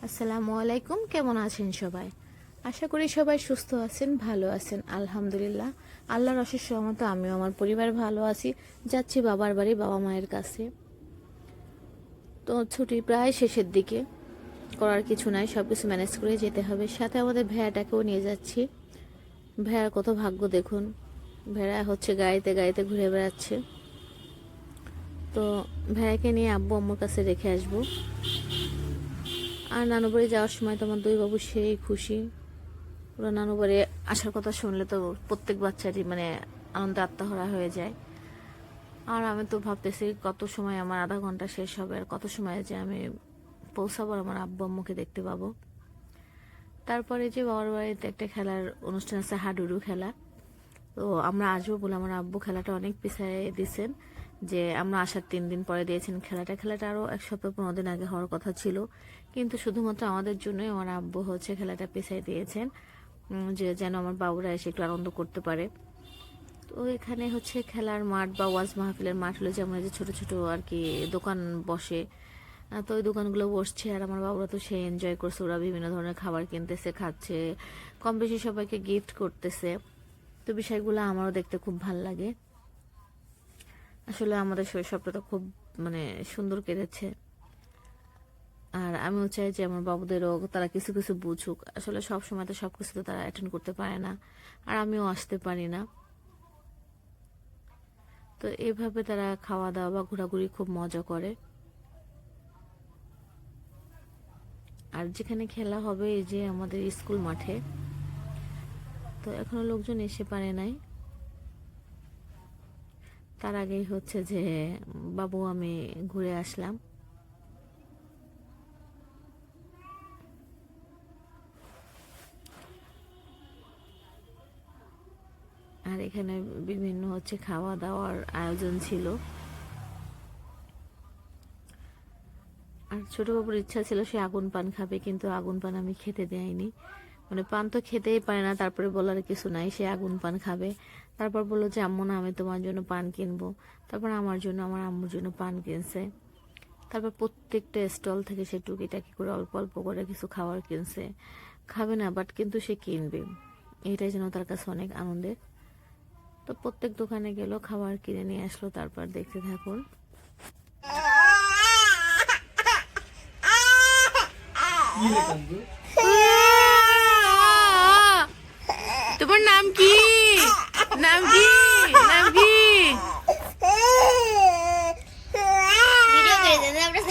আসসালামু আলাইকুম, কেমন আছেন সবাই? আশা করি সবাই সুস্থ আছেন, ভালো আছেন। আলহামদুলিল্লাহ, আল্লাহর অশেষ রহমতে আমিও আমার পরিবার ভালো আছি। যাচ্ছি বাবার বাড়ি, বাবা মায়ের কাছে। তো ছুটি প্রায় শেষের দিকে, করার কিছু নাই, সব কিছু ম্যানেজ করে যেতে হবে। সাথে আমাদের ভেড়াটাকেও নিয়ে যাচ্ছি। ভেড়ার কত ভাগ্য দেখুন, ভেড়া হচ্ছে গাড়িতে গাড়িতে ঘুরে বেড়াচ্ছে। তো ভেড়াকে নিয়ে আব্বু আম্মুর কাছে রেখে আসবো। আর নানু বাড়ি যাওয়ার সময় তো আমার দুই বাবু সেই খুশি। ওরা নানু বাড়ি আসার কথা শুনলে তো প্রত্যেক বাচ্চারই আনন্দে আত্মহারা হয়ে যায়। আর আমি তো ভাবতেছি কত সময় আমার, আধা ঘন্টা শেষ হবে, আর কত সময় যে আমি পৌঁছাবো আমার আব্বু আম্মুকে দেখতে পাবো। তারপরে যে বাবার বাড়িতে একটা খেলার অনুষ্ঠান আছে, হাডুডু খেলা। তো আমরা আসবো বলে আমার আব্বু খেলাটা অনেক পিছিয়ে দিয়েছেন, যে আমরা আসার 3 দিন পরে দিয়েছেন খেলাটা আরো 1 সপ্তাহ 15 দিন আগে হওয়ার কথা ছিল, কিন্তু শুধুমাত্র আমাদের জন্যই আমার আব্বু হচ্ছে খেলাটা পিছিয়ে দিয়েছেন, যে যেন আমার বাবুরা এসে একটু আনন্দ করতে পারে। তো এখানে হচ্ছে খেলার মাঠ বা ওয়াজ মাহফিলের মাঠ হলো, যেমন যে ছোট ছোট আর কি দোকান বসে। তো ওই দোকানগুলো বসছে, আর আমার বাবুরা তো সেই এনজয় করছে। ওরা বিভিন্ন ধরনের খাবার কিনতেছে, খাচ্ছে, কম বেশি সবাইকে গিফট করতেছে। তো বিষয়গুলো আমারও দেখতে খুব ভাল লাগে। আসলে আমাদের শৈশবটা তো খুব সুন্দর কেটেছে। আর আমিও চাই যে আমার বাবুদেরও তারা কিছু কিছু বুঝুক। আসলে সব সময় তো সবকিছু তো তারা অ্যাটেন্ড করতে পারে না, আর আমিও আসতে পারি না। তো এইভাবে তারা খাওয়া দাওয়া বা ঘোরাঘুরি খুব মজা করে। আর যেখানে খেলা হবে, এই যে আমাদের স্কুল মাঠে, তো এখনো লোকজন এসে পারে নাই। তার আগেই হচ্ছে যে বাবু আমি ঘুরে আসলাম। আর এখানে বিভিন্ন হচ্ছে খাওয়া দাওয়ার আয়োজন ছিল। আর ছোট বাবুর ইচ্ছা ছিল সে আগুন পান খাবে, কিন্তু আগুন পান আমি খেতে দেয়নি। পান তো খেতেই পারে না, তারপরে বলার কিছু নাই, সে আগুন পান খাবে। তারপর বললো যে আম্মু না, আমি তোমার জন্য পান কিনবো। তারপর আমার জন্য, আমার আম্মুর জন্য পান কিনছে। তারপর প্রত্যেকটা স্টল থেকে সে টুকিটাকি করে অল্প অল্প করে কিছু খাবার কিনছে। খাবে না, বাট কিন্তু সে কিনবে, এটাই যেন তার কাছে অনেক আনন্দের। তো প্রত্যেক দোকানে গেল, খাবার কিনে নিয়ে আসলো। তারপর দেখতে থাকুন। তোমার নাম কি? নাম কি? নাম কি? ভিডিও করে দেন, আমরা